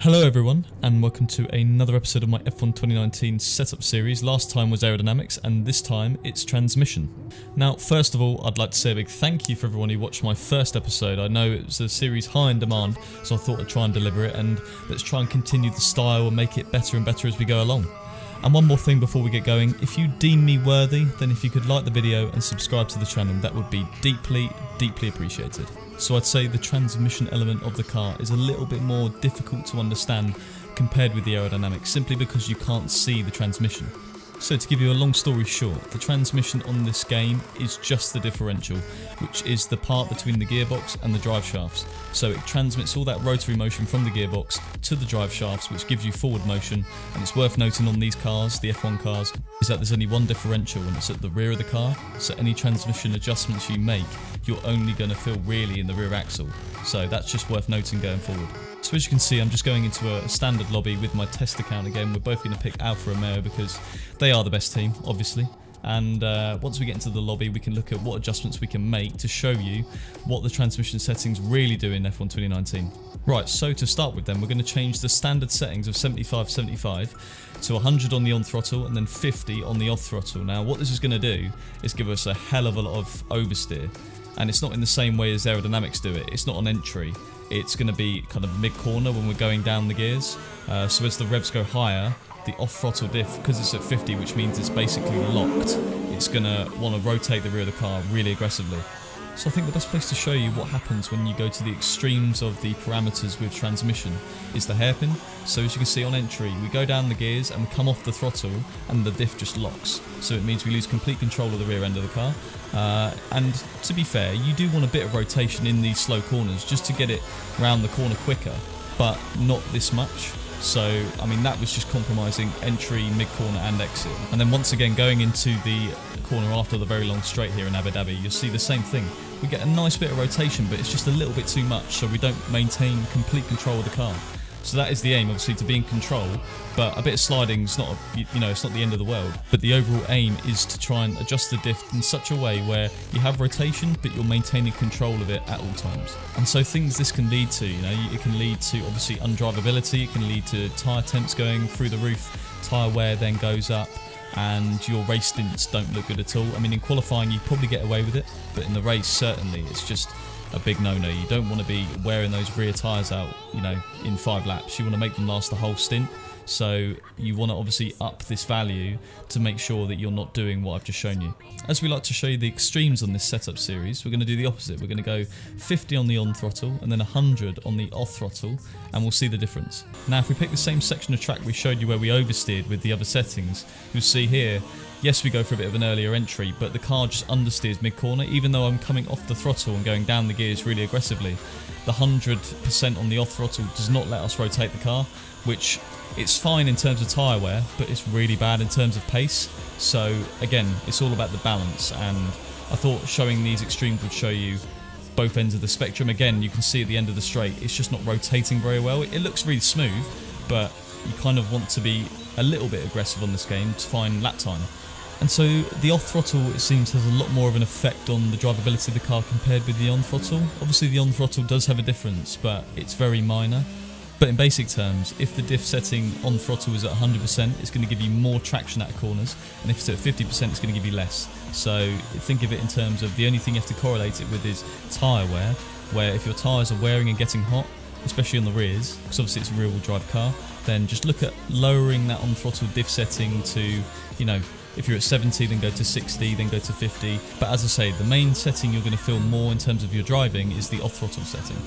Hello everyone, and welcome to another episode of my F1 2019 setup series. Last time was aerodynamics, and this time it's transmission. Now, first of all, I'd like to say a big thank you for everyone who watched my first episode. I know it was a series high in demand, so I thought I'd try and deliver it, and let's try and continue the style and make it better and better as we go along. And one more thing before we get going, if you deem me worthy, then if you could like the video and subscribe to the channel, that would be deeply appreciated. So I'd say the transmission element of the car is a little bit more difficult to understand compared with the aerodynamics, simply because you can't see the transmission. So to give you a long story short, the transmission on this game is just the differential, which is the part between the gearbox and the drive shafts. So it transmits all that rotary motion from the gearbox to the drive shafts, which gives you forward motion. And it's worth noting on these cars, the F1 cars, is that there's only one differential and it's at the rear of the car. So any transmission adjustments you make, you're only going to feel really in the rear axle. So that's just worth noting going forward. So as you can see, I'm just going into a standard lobby with my test account again. We're both going to pick Alfa Romeo because they are the best team, obviously. And once we get into the lobby, we can look at what adjustments we can make to show you what the transmission settings really do in F1 2019. Right, so to start with then, we're going to change the standard settings of 75-75 to 100 on the on throttle and then 50 on the off throttle. Now, what this is going to do is give us a hell of a lot of oversteer. And it's not in the same way as aerodynamics do it. It's not on entry. It's going to be kind of mid-corner when we're going down the gears. So as the revs go higher, the off-throttle diff, because it's at 50, which means it's basically locked, it's going to want to rotate the rear of the car really aggressively. So I think the best place to show you what happens when you go to the extremes of the parameters with transmission is the hairpin. So as you can see on entry, we go down the gears and we come off the throttle and the diff just locks. So it means we lose complete control of the rear end of the car. And to be fair, you do want a bit of rotation in these slow corners just to get it round the corner quicker, but not this much. So, I mean, that was just compromising entry, mid-corner and exit. And then once again, going into the corner after the very long straight here in Abu Dhabi, you'll see the same thing. We get a nice bit of rotation, but it's just a little bit too much, so we don't maintain complete control of the car. So that is the aim, obviously, to be in control, but a bit of sliding is not, it's not the end of the world. But the overall aim is to try and adjust the diff in such a way where you have rotation, but you're maintaining control of it at all times. And so things this can lead to, it can lead to obviously undrivability, it can lead to tyre temps going through the roof, tyre wear then goes up, and your race stints don't look good at all. I mean, in qualifying you probably get away with it, but in the race certainly it's just a big no-no. You don't want to be wearing those rear tyres out, in 5 laps. You want to make them last the whole stint. So you want to obviously up this value to make sure that you're not doing what I've just shown you. As we like to show you the extremes on this setup series, we're going to do the opposite. We're going to go 50 on the on throttle and then 100 on the off throttle, and we'll see the difference. Now, if we pick the same section of track we showed you where we oversteered with the other settings, you'll see here, yes, we go for a bit of an earlier entry, but the car just understeers mid-corner. Even though I'm coming off the throttle and going down the gears really aggressively, the 100% on the off throttle does not let us rotate the car, which it's fine in terms of tyre wear, but it's really bad in terms of pace. So again, it's all about the balance, and I thought showing these extremes would show you both ends of the spectrum. Again, you can see at the end of the straight, it's just not rotating very well. It looks really smooth, but you kind of want to be a little bit aggressive on this game to find lap time. And so the off throttle, it seems, has a lot more of an effect on the drivability of the car compared with the on throttle. Obviously the on throttle does have a difference, but it's very minor. But in basic terms, if the diff setting on throttle is at 100%, it's going to give you more traction out of corners, and if it's at 50%, it's going to give you less. So think of it in terms of the only thing you have to correlate it with is tyre wear, where if your tyres are wearing and getting hot, especially on the rears, because obviously it's a rear-wheel drive car, then just look at lowering that on throttle diff setting to, if you're at 70, then go to 60, then go to 50. But as I say, the main setting you're going to feel more in terms of your driving is the off-throttle setting.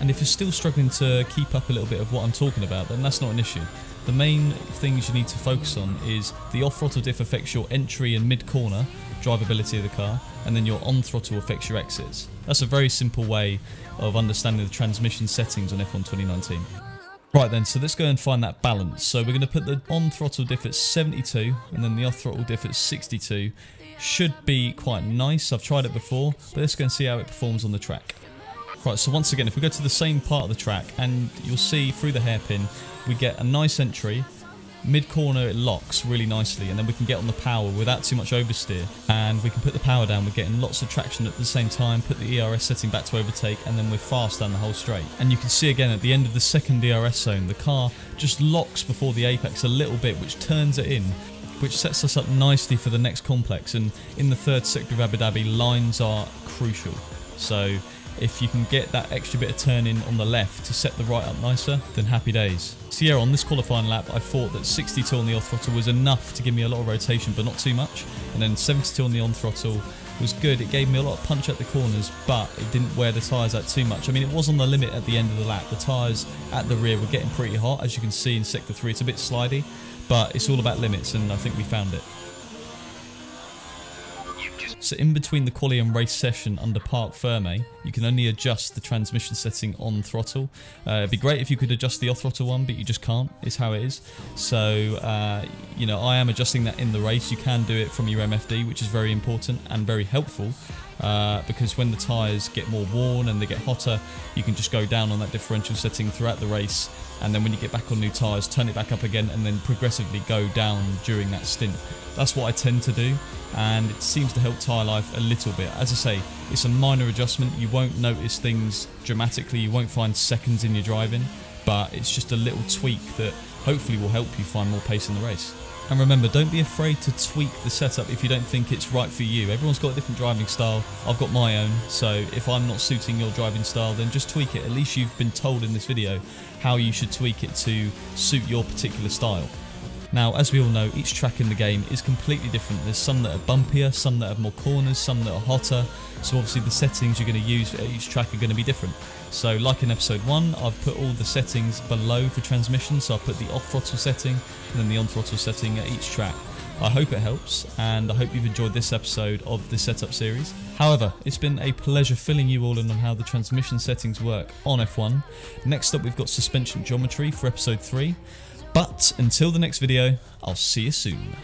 And if you're still struggling to keep up a little bit of what I'm talking about, then that's not an issue. The main things you need to focus on is the off-throttle diff affects your entry and mid-corner drivability of the car, and then your on-throttle affects your exits. That's a very simple way of understanding the transmission settings on F1 2019. Right then, so let's go and find that balance. So we're going to put the on-throttle diff at 72 and then the off-throttle diff at 62. Should be quite nice. I've tried it before, but let's go and see how it performs on the track. Right, so once again, if we go to the same part of the track, and you'll see through the hairpin, we get a nice entry, Mid-corner it locks really nicely, and then we can get on the power without too much oversteer, and we can put the power down. We're getting lots of traction at the same time, put the ERS setting back to overtake, and then we're fast down the whole straight. And you can see again at the end of the second DRS zone, the car just locks before the apex a little bit, which turns it in, which sets us up nicely for the next complex. And in the third sector of Abu Dhabi, lines are crucial. So if you can get that extra bit of turning on the left to set the right up nicer, then happy days. So yeah, on this qualifying lap, I thought that 62 on the off throttle was enough to give me a lot of rotation, but not too much. And then 72 on the on throttle was good. It gave me a lot of punch at the corners, but it didn't wear the tyres out too much. I mean, it was on the limit at the end of the lap. The tyres at the rear were getting pretty hot. As you can see in sector 3, it's a bit slidey, but it's all about limits, and I think we found it. So in between the quali and race session under Parc Ferme, you can only adjust the transmission setting on throttle. It'd be great if you could adjust the off throttle one, but you just can't. It's how it is. So, you know, I am adjusting that in the race. You can do it from your MFD, which is very important and very helpful. Because when the tyres get more worn and they get hotter, you can just go down on that differential setting throughout the race, and then when you get back on new tyres, turn it back up again, and then progressively go down during that stint. That's what I tend to do, and it seems to help tyre life a little bit. As I say, it's a minor adjustment. You won't notice things dramatically, you won't find seconds in your driving, but it's just a little tweak that hopefully will help you find more pace in the race. And remember, don't be afraid to tweak the setup if you don't think it's right for you. Everyone's got a different driving style. I've got my own, so if I'm not suiting your driving style, then just tweak it. At least you've been told in this video how you should tweak it to suit your particular style. Now, as we all know, each track in the game is completely different. There's some that are bumpier, some that have more corners, some that are hotter. So obviously the settings you're going to use for each track are going to be different. So like in episode 1, I've put all the settings below for transmission. So I put the off throttle setting and then the on throttle setting at each track. I hope it helps, and I hope you've enjoyed this episode of the setup series. However, it's been a pleasure filling you all in on how the transmission settings work on F1. Next up, we've got suspension geometry for episode 3. But until the next video, I'll see you soon.